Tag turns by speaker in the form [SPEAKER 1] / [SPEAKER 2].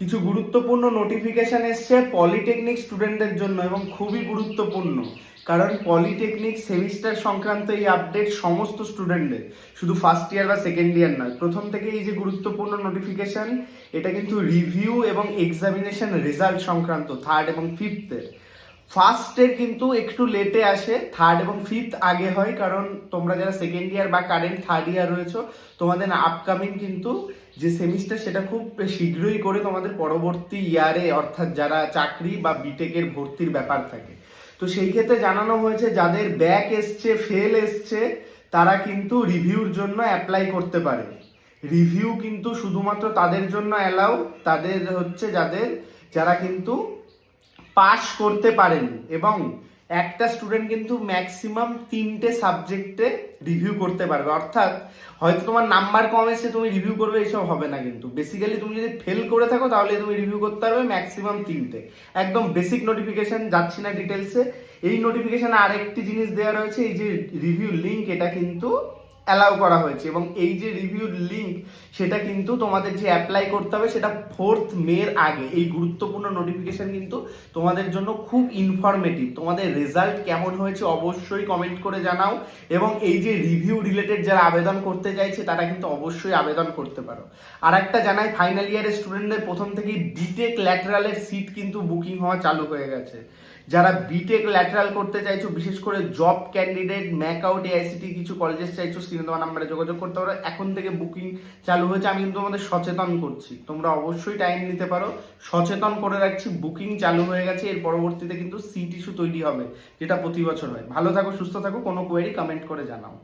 [SPEAKER 1] কিছু গুরুত্বপূর্ণ নোটিফিকেশন এসছে পলিটেকনিক স্টুডেন্টদের জন্য এবং খুবই গুরুত্বপূর্ণ, কারণ পলিটেকনিক সেমিস্টার সংক্রান্ত এই আপডেট সমস্ত স্টুডেন্টদের, শুধু ফার্স্ট ইয়ার বা সেকেন্ড ইয়ার নয়। প্রথম থেকে এই যে গুরুত্বপূর্ণ নোটিফিকেশন, এটা কিন্তু রিভিউ এবং এক্সামিনেশন রেজাল্ট সংক্রান্ত থার্ড এবং ফিফথের। ফার্স্টের কিন্তু একটু লেটে আসে, থার্ড এবং ফিফথ আগে হয়, কারণ তোমরা যারা সেকেন্ড ইয়ার বা কারেন্ট থার্ড ইয়ার রয়েছো, তোমাদের আপকামিং কিন্তু যে সেমিস্টার সেটা খুব শীঘ্রই করে তোমাদের পরবর্তী ইয়ারে, অর্থাৎ যারা চাকরি বা বিটেকের ভর্তির ব্যাপার থাকে, তো সেই ক্ষেত্রে জানানো হয়েছে যাদের ব্যাক এসছে, ফেল এসছে, তারা কিন্তু রিভিউর জন্য অ্যাপ্লাই করতে পারে। রিভিউ কিন্তু শুধুমাত্র তাদের জন্য অ্যালাউ, তাদের হচ্ছে যারা কিন্তু পাস করতে পারেনি, এবং একটা স্টুডেন্ট কিন্তু ম্যাক্সিমাম 3টে সাবজেক্টে রিভিউ করতে পারবে। অর্থাৎ হয়তো তোমার নাম্বার কম এসে তুমি রিভিউ করবে, এইসব হবে না। কিন্তু বেসিক্যালি তুমি যদি ফেল করে থাকো তাহলে তুমি রিভিউ করতে পারবে ম্যাক্সিমাম 3টে। একদম বেসিক নোটিফিকেশন, যাচ্ছি না ডিটেলসে। এই নোটিফিকেশনে আরেকটি জিনিস দেওয়া রয়েছে, এই যে রিভিউ লিঙ্ক, এটা কিন্তু অ্যালাউ করা হয়েছে, এবং এই যে রিভিউর লিঙ্ক সেটা কিন্তু তোমাদের যে অ্যাপ্লাই করতে হবে সেটা 4th মের আগে। এই গুরুত্বপূর্ণ নোটিফিকেশন কিন্তু তোমাদের জন্য খুব ইনফরমেটিভ। তোমাদের রেজাল্ট কেমন হয়েছে অবশ্যই কমেন্ট করে জানাও, এবং এই যে রিভিউ রিলেটেড যারা আবেদন করতে চাইছে তারা কিন্তু অবশ্যই আবেদন করতে পারো। আর একটা জানাই, ফাইনাল ইয়ারের স্টুডেন্টদের প্রথম থেকেই বিটেক ল্যাটারালের সিট কিন্তু বুকিং হওয়া চালু হয়ে গেছে। যারা বিটেক ল্যাটারাল করতে চাইছো, বিশেষ করে জব ক্যান্ডিডেট, ম্যাকআউট, এআইসিটি কিছু কলেজেস চাইছো, স্ক্রিনে দেওয়া নাম্বারে যোগাযোগ করতে পারো। এখন থেকে বুকিং চালু হয়েছে, আমি কিন্তু তোমাদের সচেতন করছি, তোমরা অবশ্যই টাইম নিতে পারো। সচেতন করে রাখছি, বুকিং চালু হয়ে গেছে। এর পরবর্তীতে কিন্তু সিট ইস্যু তৈরি হবে, যেটা প্রতি বছর হয়। ভালো থাকো, সুস্থ থাকো, কোনো কোয়েরি কমেন্ট করে জানাও।